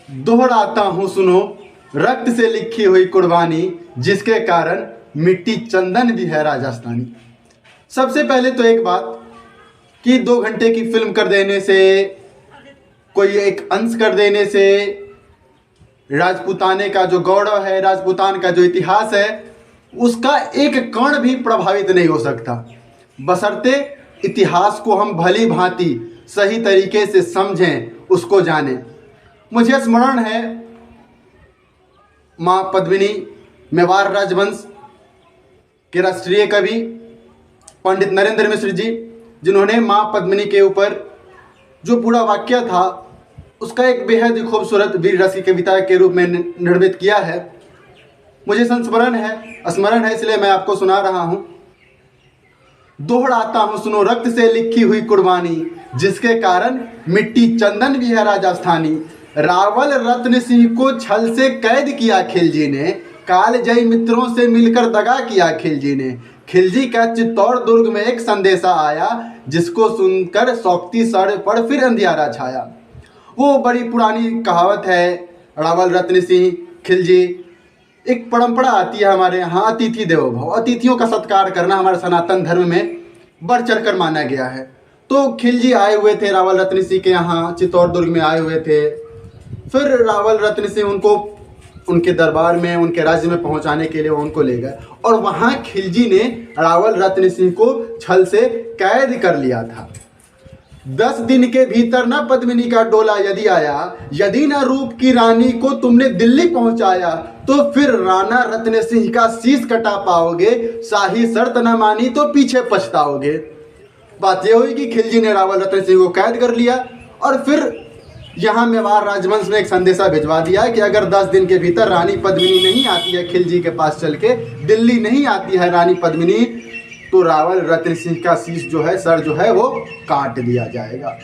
दोहराता हूँ सुनो, रक्त से लिखी हुई कुर्बानी, जिसके कारण मिट्टी चंदन भी है राजस्थानी। सबसे पहले तो एक बात कि 2 घंटे की फिल्म कर देने से, कोई एक अंश कर देने से राजपूताने का जो गौरव है, राजपूतान का जो इतिहास है, उसका एक कण भी प्रभावित नहीं हो सकता, बशर्ते इतिहास को हम भली भांति सही तरीके से समझें, उसको जानें। मुझे स्मरण है माँ पद्मिनी, मेवाड़ राजवंश के राष्ट्रीय कवि पंडित नरेंद्र मिश्र जी, जिन्होंने माँ पद्मिनी के ऊपर जो पूरा वाक्य था उसका एक बेहद ही खूबसूरत वीर रस की कविता के रूप में निर्मित किया है। मुझे स्मरण है इसलिए मैं आपको सुना रहा हूँ। दोहराता हूँ सुनो, रक्त से लिखी हुई कुर्बानी, जिसके कारण मिट्टी चंदन भी है राजस्थानी। रावल रत्न सिंह को छल से कैद किया खिलजी ने, कालजयी मित्रों से मिलकर दगा किया खिलजी ने। खिलजी का चित्तौड़ दुर्ग में एक संदेशा आया, जिसको सुनकर सौक्ती सर पर फिर अंधियारा छाया। वो बड़ी पुरानी कहावत है, रावल रत्न सिंह खिलजी। एक परंपरा आती है हमारे यहाँ, अतिथि देवो भव, अतिथियों का सत्कार करना हमारे सनातन धर्म में बढ़ चढ़कर माना गया है। तो खिलजी आए हुए थे रावल रत्न सिंह के यहाँ, चित्तौड़ दुर्ग में आए हुए थे। फिर रावल रत्न सिंह उनको उनके दरबार में, उनके राज्य में पहुंचाने के लिए उनको ले गए, और वहां खिलजी ने रावल रत्न सिंह को छल से कैद कर लिया था। 10 दिन के भीतर न पद्मिनी का डोला यदि आया, यदि न रूप की रानी को तुमने दिल्ली पहुंचाया, तो फिर राणा रत्न सिंह का शीश कटा पाओगे, शाही शर्त न मानी तो पीछे पछताओगे। बात यह हुई कि खिलजी ने रावल रत्न सिंह को कैद कर लिया, और फिर यहाँ मेवाड़ राजवंश ने एक संदेशा भिजवा दिया कि अगर 10 दिन के भीतर रानी पद्मिनी नहीं आती है खिलजी के पास चल के, दिल्ली नहीं आती है रानी पद्मिनी, तो रावल रत्न सिंह का शीश जो है, सर जो है, वो काट दिया जाएगा।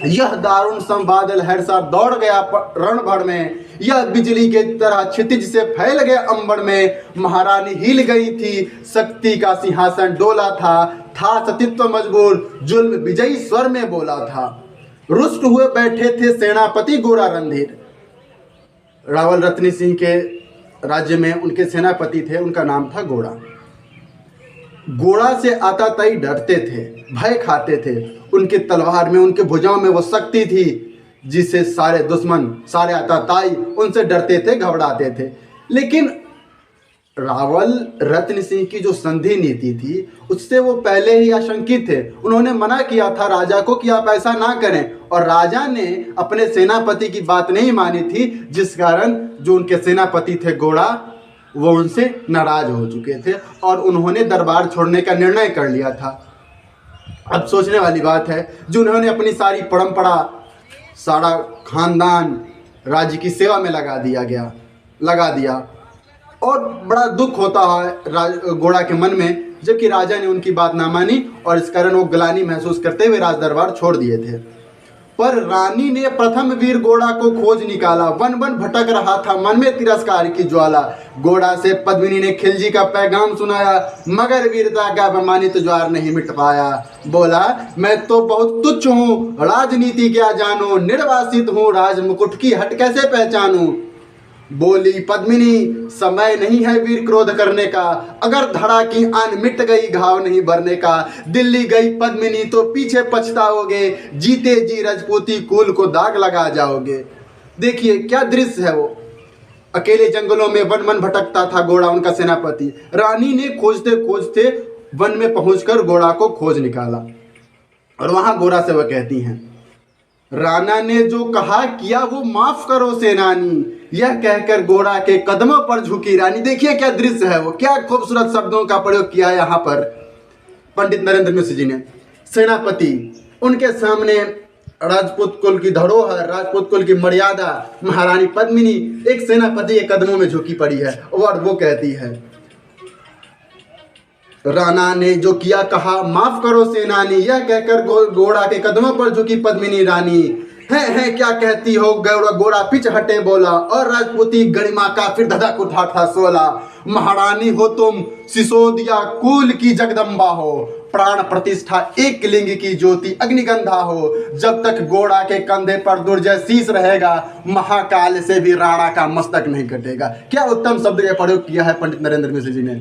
यह दारुण संवाद लहर सा दौड़ गया रण भर में, यह बिजली के तरह क्षितिज से फैल गया अंबर में। महारानी हिल गई थी, शक्ति का सिंहासन डोला था सतीत्व मजबूर, जुल्म विजयी स्वर में बोला था। रुष्ट हुए बैठे थे सेनापति गोरा रणधीर। रावल रत्न सिंह के राज्य में उनके सेनापति थे, उनका नाम था गोरा। गोरा से आताताई डरते थे, भय खाते थे। उनकी तलवार में, उनके भुजाओं में वो शक्ति थी जिससे सारे दुश्मन, सारे आताताई उनसे डरते थे, घबराते थे। लेकिन रावल रत्न सिंह की जो संधि नीति थी, उससे वो पहले ही आशंकित थे। उन्होंने मना किया था राजा को कि आप ऐसा ना करें, और राजा ने अपने सेनापति की बात नहीं मानी थी, जिस कारण जो उनके सेनापति थे गोरा, वो उनसे नाराज हो चुके थे और उन्होंने दरबार छोड़ने का निर्णय कर लिया था। अब सोचने वाली बात है, जो उन्होंने अपनी सारी परंपरा, सारा खानदान राज्य की सेवा में लगा दिया, और बड़ा दुख होता है गोरा के मन में, जबकि राजा ने उनकी बात ना मानी, और इस कारण वो ग्लानि महसूस करते हुए राज दरबार छोड़ दिए थे। पर रानी ने प्रथम वीर गोरा को खोज निकाला, वन वन भटक रहा था मन में तिरस्कार की ज्वाला। गोरा से पद्मिनी ने खिलजी का पैगाम सुनाया, मगर वीरता का अपमानित ज्वार नहीं मिट पाया। बोला, मैं तो बहुत तुच्छ हूँ, राजनीति क्या जानू, निर्वासित हूँ, राज मुकुट की हट कैसे पहचानूं। बोली पद्मिनी, समय नहीं है वीर क्रोध करने का, अगर धड़ा की आन मिट गई घाव नहीं भरने का। दिल्ली गई पद्मिनी तो पीछे पछताओगे, जीते जी राजपूती कुल को दाग लगा जाओगे। देखिए क्या दृश्य है। वो अकेले जंगलों में वन वन भटकता था गोरा, उनका सेनापति। रानी ने खोजते खोजते वन में पहुंचकर गोरा को खोज निकाला, और वहां गोरा से वह कहती हैं, राणा ने जो कहा किया वो माफ करो सेनानी, यह कहकर गोरा के कदमों पर झुकी रानी। देखिए क्या दृश्य है, वो क्या खूबसूरत शब्दों का प्रयोग किया है यहाँ पर पंडित नरेंद्र मिश्र जी ने। सेनापति, उनके सामने राजपूत कुल की धरोहर, राजपूत कुल की मर्यादा महारानी पद्मिनी एक सेनापति के कदमों में झुकी पड़ी है, और वो कहती है, राणा ने जो किया कहा माफ करो सेनानी, यह कहकर गोरा के कदमों पर झुकी पद्मिनी रानी। है क्या कहती हो गौरा, गोरा पिच हटे बोला, और राजपूती गरिमा का फिर धधक उठा था सोला। महारानी हो तुम सिसोदिया कुल की जगदम्बा हो, प्राण प्रतिष्ठा एक लिंग की ज्योति अग्निगंधा हो, जब तक गोड़ा के कंधे पर दुर्जय शीश रहेगा, महाकाल से भी राणा का मस्तक नहीं कटेगा। क्या उत्तम शब्द का प्रयोग किया है पंडित नरेंद्र मिश्र जी ने।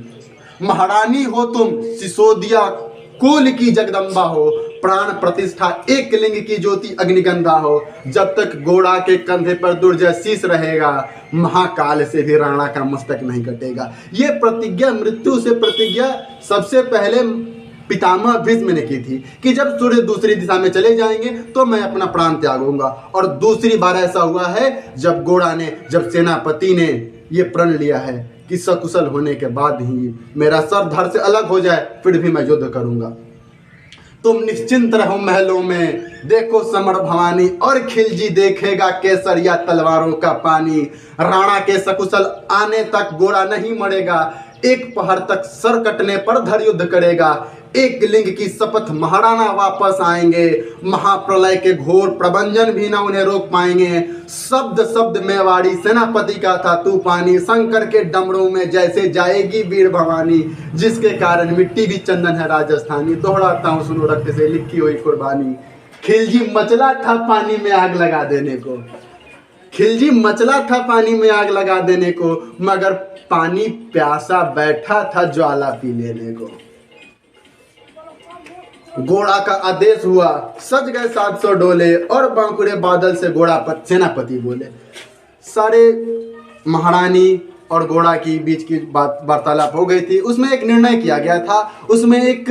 महारानी हो तुम सिसोदिया कुल की जगदम्बा हो, प्राण प्रतिष्ठा एक लिंग की ज्योति अग्निगंधा हो, जब तक गोड़ा के कंधे पर दुर्जय शीश रहेगा, महाकाल से भी राणा का मस्तक नहीं कटेगा। ये प्रतिज्ञा, मृत्यु से प्रतिज्ञा सबसे पहले पितामह भीष्म ने की थी कि जब सूर्य दूसरी दिशा में चले जाएंगे तो मैं अपना प्राण त्यागूंगा। और दूसरी बार ऐसा हुआ है जब गोड़ा ने, जब सेनापति ने ये प्रण लिया है कि सकुशल होने के बाद ही मेरा सर धड़ से अलग हो जाए, फिर भी मैं युद्ध करूंगा। तुम निश्चिंत रहो महलों में, देखो समर भवानी, और खिलजी देखेगा केसरिया तलवारों का पानी। राणा के सकुशल आने तक गोरा नहीं मरेगा, एक पहर तक सर कटने पर धड़ युद्ध करेगा। एक लिंग की शपथ महाराणा वापस आएंगे, महाप्रलय के घोर प्रबंधन भी ना उन्हें रोक पाएंगे। शब्द शब्द मेवाड़ी सेनापति का था तूफानी, शंकर के डमरों में जैसे जाएगी वीर भवानी, जिसके कारण मिट्टी भी चंदन है राजस्थानी। दोहराता हूँ सुनो रक्त से लिखी हुई कुर्बानी। खिलजी मचला था पानी में आग लगा देने को, खिलजी मचला था पानी में आग लगा देने को, मगर पानी प्यासा बैठा था ज्वाला पी लेने को। गोड़ा का आदेश हुआ, सज गए 700 डोले, और बांकुरे बादल से गोड़ा सेनापति बोले। सारे महारानी और गोड़ा की बीच की बात वार्तालाप हो गई थी। उसमें एक निर्णय किया गया था, उसमें एक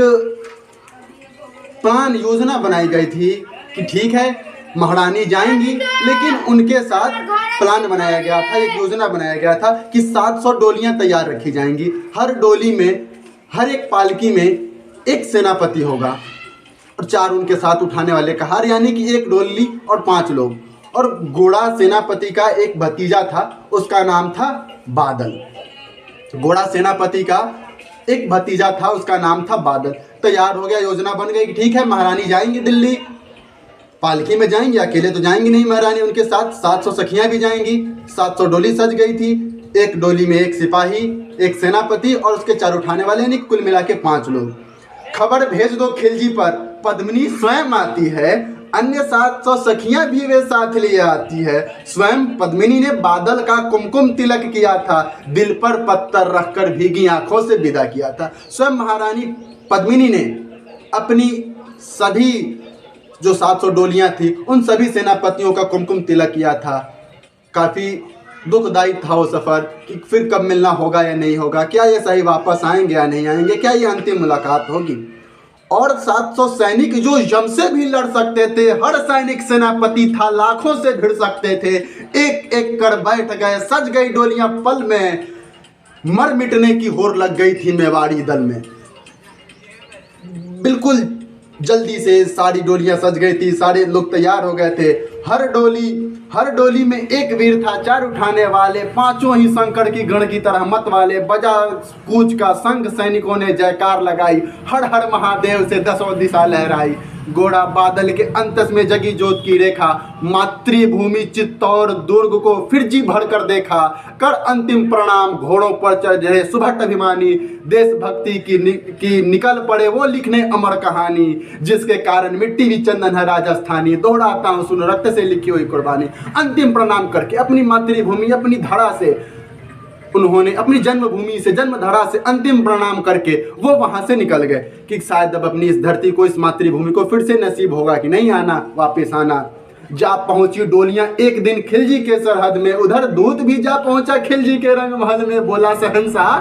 प्लान योजना बनाई गई थी कि ठीक है महारानी जाएंगी, लेकिन उनके साथ प्लान बनाया गया था, एक योजना बनाया गया था कि 700 डोलियां तैयार रखी जाएंगी। हर डोली में, हर एक पालकी में एक सेनापति होगा और 4 उनके साथ उठाने वाले कहार, यानी कि एक डोली और 5 लोग। और गोड़ा सेनापति का एक भतीजा था, उसका नाम था बादल। गोड़ा सेनापति का एक भतीजा था, उसका नाम था बादल। तैयार हो गया, योजना बन गई कि ठीक है महारानी जाएंगी दिल्ली, पालकी में जाएंगी, अकेले तो जाएंगी नहीं महारानी, उनके साथ 700 सखियां भी जाएंगी। 700 डोली सज गई थी, एक डोली में एक सिपाही, एक सेनापति और उसके 4 उठाने वाले, यानी कुल मिला के 5 लोग। खबर भेज दो खिलजी पर, पद्मिनी स्वयं आती है, अन्य 700 सखियां भी वे साथ लिए आती है। स्वयं पद्मिनी ने बादल का कुमकुम तिलक किया था, दिल पर पत्थर रखकर भीगी आंखों से विदा किया था। स्वयं महारानी पद्मिनी ने अपनी सभी जो 700 डोलियां थी उन सभी सेनापतियों का कुमकुम तिलक किया था। काफ़ी दुखदायी था वो सफ़र कि फिर कब मिलना होगा या नहीं होगा, क्या ये सही वापस आएंगे या नहीं आएंगे, क्या ये अंतिम मुलाकात होगी। और 700 सैनिक जो यम से भी लड़ सकते थे, हर सैनिक सेनापति था, लाखों से भिड़ सकते थे, एक एक कर बैठ गए, सज गई डोलियां पल में, मर मिटने की होर लग गई थी मेवाड़ी दल में। बिल्कुल जल्दी से सारी डोलियां सज गई थी, सारे लोग तैयार हो गए थे। हर डोली में एक वीर था, 4 उठाने वाले, 5 ही शंकर की गण की तरह मत वाले। बजा कूच का संग सैनिकों ने जयकार लगाई, हर हर महादेव से 10 दिशा लहराई। गोड़ा बादल के अंतस में जगी जोत की रेखा, मातृभूमि चित्तौर दुर्ग को फिर जी भर कर देखा। कर अंतिम प्रणाम घोड़ों पर चढ़े सुभट अभिमानी, देशभक्ति की निकल पड़े वो लिखने अमर कहानी, जिसके कारण मिट्टी भी चंदन है राजस्थानी। दोहराता हूँ सुन रक्त से लिखी हुई कुर्बानी। अंतिम प्रणाम करके अपनी मातृभूमि, अपनी धरा से, उन्होंने अपनी जन्मभूमि से, जन्मधरा से अंतिम प्रणाम करके वो वहां से निकल गए कि शायद अब अपनी इस धरती को, इस मातृभूमि को फिर से नसीब होगा कि नहीं आना, वापस आना। जा पहुंची डोलियां एक दिन खिलजी के सरहद में, उधर दूत भी जा पहुंचा खिलजी के रंग महल में। बोला शहंशाह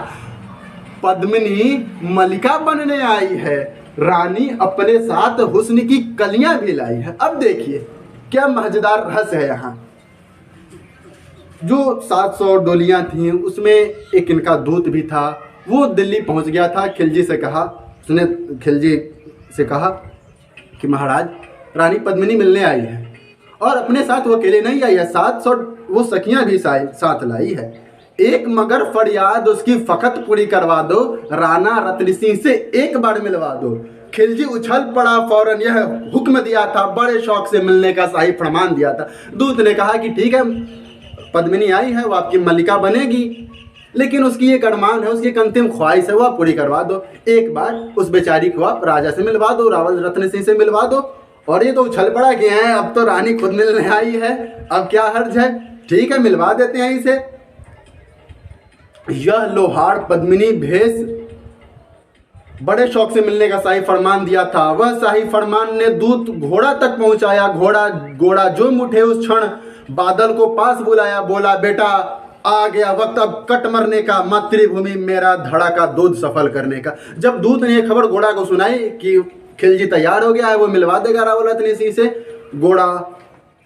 पद्मिनी मलिका बनने आई है, रानी अपने साथ हुस्न की कलियां भी लाई है। अब देखिए क्या मजेदार रहस्य है यहाँ। जो 700 डोलियां थीं उसमें एक इनका दूत भी था, वो दिल्ली पहुंच गया था। खिलजी से कहा, उसने खिलजी से कहा कि महाराज रानी पद्मिनी मिलने आई है, और अपने साथ वो अकेले नहीं आई है, 700 वो सखियां भी साथ लाई है। एक मगर फरियाद उसकी फकत पूरी करवा दो, राणा रतन सिंह से एक बार मिलवा दो। खिलजी उछल पड़ा, फौरन यह हुक्म दिया था, बड़े शौक से मिलने का शाही फरमान दिया था। दूत ने कहा कि ठीक है, पद्मिनी आई है, वो आपकी मलिका बनेगी, लेकिन उसकी एक अरमान है, उसकी एक अंतिम ख्वाहिश है, वो आप पूरी करवा दो। एक बार उस बेचारी को आप राजा से मिलवा दो, रावल रत्न सिंह से मिलवा दो। और ये तो उछल पड़ा कि हैं, अब तो रानी खुद मिलने आई है, अब क्या हर्ज है, ठीक है मिलवा देते हैं इसे। यह लोहार पद्मिनी भेष बड़े शौक से मिलने का शाही फरमान दिया था। वह शाही फरमान ने दूत घोड़ा तक पहुंचाया। घोड़ा जो उठे उस क्षण बादल को पास बुलाया, बोला बेटा आ गया वक्त अब कट मरने का, मातृभूमि मेरा धड़ा का दूध सफल करने का। जब दूत ने यह खबर घोड़ा को सुनाई कि खिलजी तैयार हो गया है, वो मिलवा देगा रावल रत्न सिंह से, घोड़ा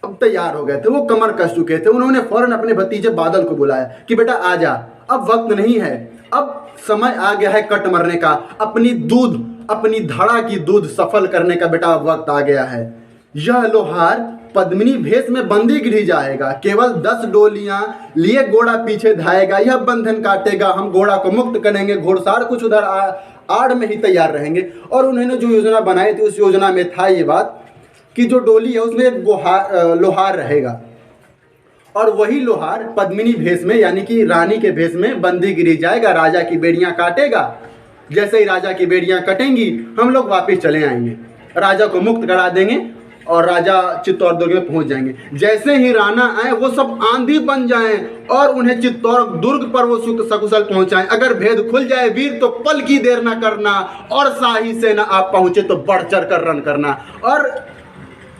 अब तैयार हो गए थे, वो कमर कस चुके थे। उन्होंने फौरन अपने भतीजे बादल को बुलाया कि बेटा आ जा, अब वक्त नहीं है, अब समय आ गया है कट मरने का, अपनी धड़ा की दूध सफल करने का बेटा अब वक्त आ गया है। यह लोहार पद्मिनी भेष में बंदी गिरी जाएगा, केवल 10 डोलियां लिए घोड़ा पीछे धाएगा, यह बंधन काटेगा, हम घोड़ा को मुक्त करेंगे, घोड़सार कुछ उधर आड़ में ही तैयार रहेंगे। और उन्होंने जो योजना बनाई थी उस योजना में था ये बात कि जो डोली है उसमें एक लोहार रहेगा, और वही लोहार पद्मिनी भेष में यानी कि रानी के भेष में बंदी गिरी जाएगा, राजा की बेड़ियां काटेगा। जैसे ही राजा की बेड़ियां कटेंगी हम लोग वापस चले आएंगे, राजा को मुक्त करा देंगे और राजा चित्तौड़ दुर्ग में पहुंच जाएंगे। जैसे ही राणा आए वो सब आंधी बन जाएं और उन्हें चित्तौड़ दुर्ग पर वो सकुशल पहुंचाएं। अगर भेद खुल जाए वीर तो पल की देर ना करना, और शाही सेना आप पहुंचे तो बढ़ चढ़ कर रन करना। और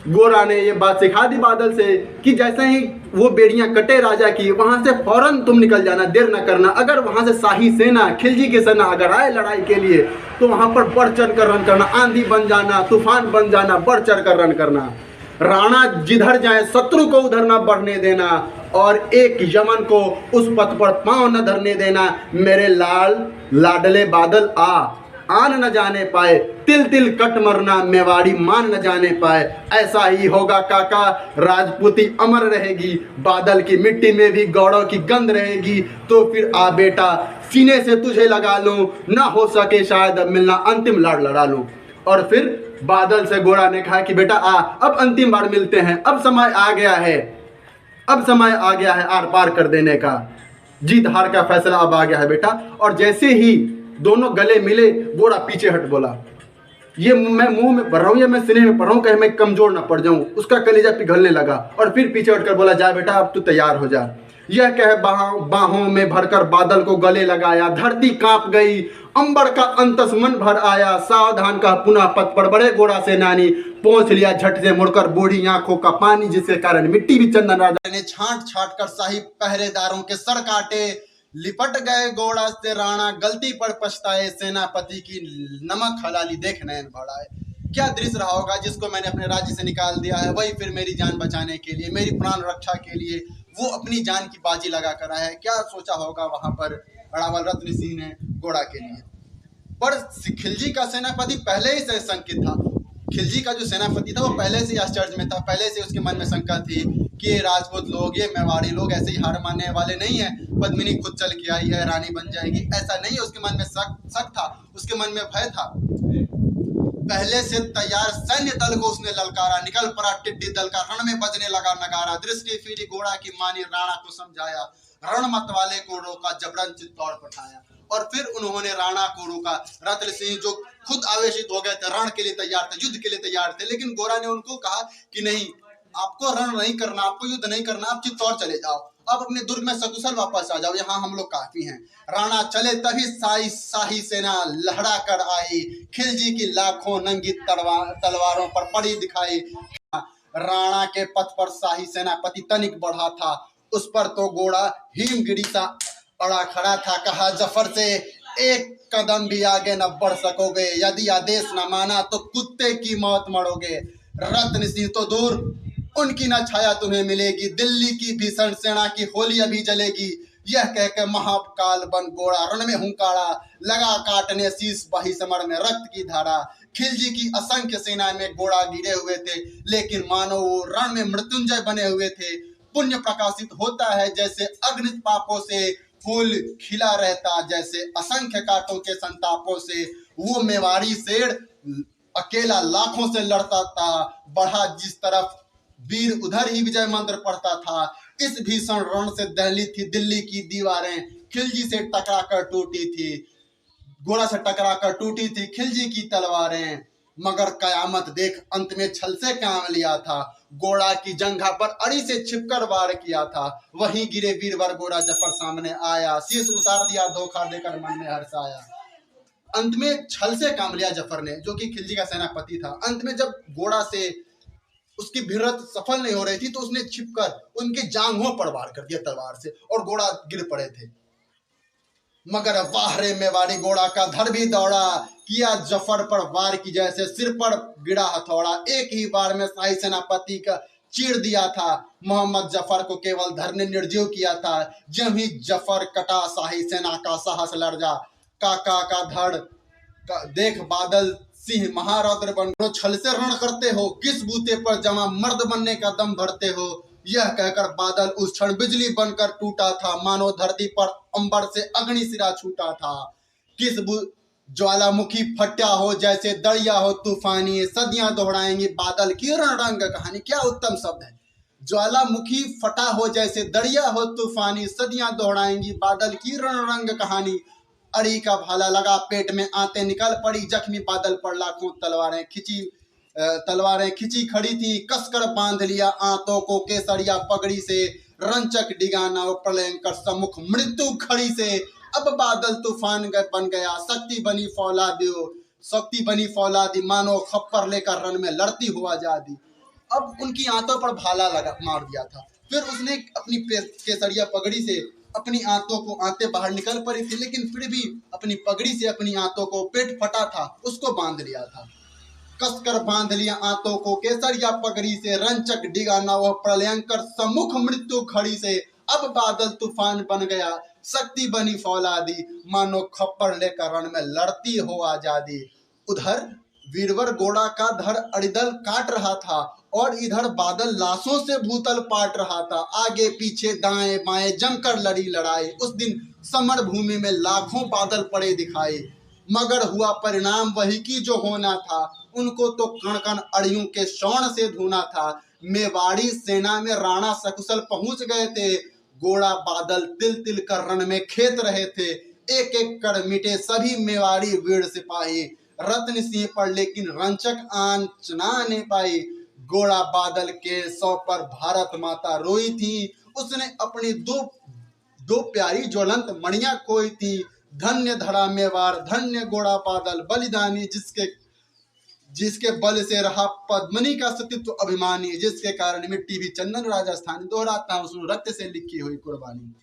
गोरा ने ये बात सिखा दी बादल से कि जैसे ही वो बेड़ियां कटे राजा की, वहां से फौरन तुम निकल जाना, देर न करना। अगर वहां से शाही सेना, खिलजी की सेना अगर आए लड़ाई के लिए तो वहां पर बढ़ चढ़ कर रन करना, आंधी बन जाना, तूफान बन जाना, बढ़ चढ़ कर रन करना। राणा जिधर जाए शत्रु को उधर न बढ़ने देना, और एक यमन को उस पथ पर पांव न धरने देना। मेरे लाडले बादल आन न जाने पाए, तिल तिल कट मरना, मेवाड़ी मान न जाने पाए। ऐसा ही होगा काका, राजपूती अमर रहेगी, बादल की मिट्टी में भी गौड़ों की गंध रहेगी। तो फिर आ बेटा सीने से तुझे लगा लूं, ना हो सके शायद अब मिलना, अंतिम लड़ा लूं। और फिर बादल से घोड़ा ने कहा कि बेटा अब अंतिम बार मिलते हैं, अब समय आ गया है, अब समय आ गया है आर पार कर देने का, जीत हार का फैसला अब आ गया है बेटा। और जैसे ही दोनों गले मिले, घोड़ा पीछे हट बोला, ये मैं मुंह में भर रहा हूँ या मैं सीने में भर रहा हूँ, कहीं मैं कमजोर ना पड़ जाऊं। उसका कलेजा पिघलने लगा और फिर पीछे हटकर बोला, जा बेटा अब तू तैयार हो जा। यह कह बाहों में भरकर बादल को गले लगाया, धरती कांप गई, अंबर का अंतस मन भर आया। सावधान का पुनः पथ पर बड़े घोड़ा से नानी, पहुंच लिया झट से मुड़कर बूढ़ी आंखों का पानी, जिसके कारण मिट्टी भी चंदन राजा ने छांट छांट कर शाही पहरेदारों के सर काटे। लिपट गए घोड़ा से राणा, गलती पर पछताए, सेनापति की नमक हलाली देख नयन बढ़ाए। क्या दृश्य रहा होगा, जिसको मैंने अपने राज्य से निकाल दिया है वही फिर मेरी जान बचाने के लिए, मेरी प्राण रक्षा के लिए वो अपनी जान की बाजी लगा कर आया है। क्या सोचा होगा वहां पर रावल रत्न सिंह ने घोड़ा के लिए। पर खिलजी का सेनापति पहले ही से शंकित था। खिलजी का जो सेनापति था वो पहले से आश्चर्य में था, पहले से उसके मन में शंका थी कि ये राजपूत लोग, ये मेवाड़ी लोग ऐसे ही हार मानने वाले नहीं है। पद्मिनी खुद चल के आई है, रानी बन जाएगी, ऐसा नहीं है। उसके मन में शक था, उसके मन में भय था। पहले से तैयार सैन्य दल को उसने ललकारा, निकल पड़ा टिड्डी दल का, रण में बजने लगा नगारा। दृष्टि फिरी घोड़ा की मानी, राणा को समझाया, रण मत वाले को रोका, जबरन चित्तौड़ पठाया। और फिर उन्होंने राणा को रोका। रत्न सिंह जो खुद आवेशित हो गए थे, रण के लिए तैयार थे, युद्ध के लिए तैयार थे, लेकिन गोरा ने उनको कहा कि नहीं, आपको रण नहीं करना, आपको युद्ध नहीं करना, आप चित्तौड़ चले जाओ, अब अपने दुर्ग में सकुशल वापस आ जाओ, यहाँ हम लोग काफी हैं। राणा चले तभी शाही सेना लहरा कर आई, खिलजी की लाखों नंगी तलवारों पर पड़ी दिखाई। राणा के पथ पर शाही सेनापति तनिक बढ़ा था, उस पर तो घोड़ा हिमगिरी सा अड़ा खड़ा था। कहा जफर से, एक कदम भी आगे न बढ़ सकोगे, यदि आदेश न माना तो कुत्ते की मौत मरोगे। रत्न सिंह तो दूर, उनकी न छाया तुम्हें मिलेगी, दिल्ली की भीषण सेना की होली अभी जलेगी। यह कहकर महाकाल बन घोड़ा रण में हुंकारा, लगा काटने शीश बही समर में रक्त की धारा। खिलजी की असंख्य सेना में घोड़ा गिरे हुए थे, लेकिन मानो वो रण में मृत्युंजय बने हुए थे। पुण्य प्रकाशित होता है जैसे अग्नि पापों से, फूल खिला रहता जैसे असंख्य कांटों के संतापों से। वो मेवाड़ी शेर अकेला लाखों से लड़ता था, बढ़ा जिस तरफ वीर उधर ही विजय मंत्र पढ़ता था। इस भीषण रण से दहली थी दिल्ली की दीवारें, खिलजी से टकरा कर टूटी थी, घोड़ा से टकरा कर टूटी थी खिलजी की तलवारें। मगर कयामत देख अंत में छल से काम लिया था, घोड़ा की जंघा पर अड़ी से छिपकर वार किया था। वहीं गिरे वीरवर घोड़ा जफर सामने आया, शीश उतार दिया धोखा देकर मन में हर्ष आया। अंत में छल से काम लिया जफर ने, जो कि खिलजी का सेनापति था। अंत में जब घोड़ा से उसकी भिड़ंत सफल नहीं हो रही थी तो उसने छिपकर उनके जांघों पर वार कर दिया तलवार से, और घोड़ा गिर पड़े थे। मगर वाह रे मेवाड़ी, घोड़ा का धड़ भी दौड़ा, किया जफर पर वार की जैसे सिर पर गिरा हथौड़ा। एक ही बार में शाही सेनापति का चीर दिया था, मोहम्मद जफर को केवल धर ने निर्जीव किया था। जब ही जफर कटा शाही सेना का साहस लड़ जा, काका का धड़ देख बादल सिंह महारौद्र बन छल से रण करते हो, किस बूते पर जमा मर्द बनने का दम भरते हो। यह कहकर बादल उस क्षण बिजली बनकर टूटा था, मानो धरती पर अंबर से अग्नि सिरा छूटा था। किस ज्वालामुखी फटा हो जैसे दरिया हो तूफानी, सदियां दोहराएंगी बादल की रणरंग कहानी। क्या उत्तम शब्द है। ज्वालामुखी फटा हो जैसे दरिया हो तूफानी, सदियां दोहराएंगी बादल की रणरंग कहानी। अड़ी का भाला लगा पेट में, आते निकल पड़ी जख्मी बादल पर लाखों तलवारें खिंची खड़ी थी। कसकर बांध लिया आंतों को केसरिया पगड़ी से, रंचक डिगाना प्रलयंकर सम्मुख मृत्यु खड़ी से। अब बादल तूफान बन गया, शक्ति बनी फौलादी, मानो खप्पर लेकर रन में लड़ती हुआ जादी। अब उनकी आंतों पर भाला लगा मार दिया था, फिर उसने अपनी केसरिया पगड़ी से अपनी आंतें बाहर निकल पड़ी थी, लेकिन फिर भी अपनी पगड़ी से अपनी आंतों को, पेट फटा था उसको बांध लिया था। कसकर बांध लिया आंतों को केसरिया पगड़ी से, रंचक डिगाना वह प्रलयंकर सम्मुख मृत्यु खड़ी से। अब बादल तूफान बन गया, शक्ति बनी फौलादी, मानो खप्पर लेकर रण में लड़ती हो आजादी। उधर वीरवर घोड़ा का धड़ अड़िदल काट रहा था, और इधर बादल लाशों से भूतल पाट रहा था। आगे पीछे दाएं बाएं जमकर लड़ी लड़ाई, उस दिन समर भूमि में लाखों बादल पड़े दिखाई। मगर हुआ परिणाम वही की जो होना था, उनको तो कण कण अड़ियों के शौण से धुना था। मेवाड़ी सेना में राणा सकुशल पहुंच गए थे, घोड़ा बादल तिल तिल कर रण में खेत रहे थे। एक एक कर मिटे सभी मेवाड़ी वीर सिपाही, रत्न सिंह पर लेकिन रंचक आंच ना आने पाई। घोड़ा बादल के सौ पर भारत माता रोई थी, उसने अपनी दो प्यारी ज्वलंत मणियां खोई थी। धन्य धड़ा मेवाड़, धन्य घोड़ा बादल बलिदानी, जिसके बल से रहा पद्मनी का सतीत्व अभिमानी, जिसके कारण मिट्टी भी चंदन राजस्थानी। दोहराता हूं, सुनो रक्त से लिखी हुई कुर्बानी।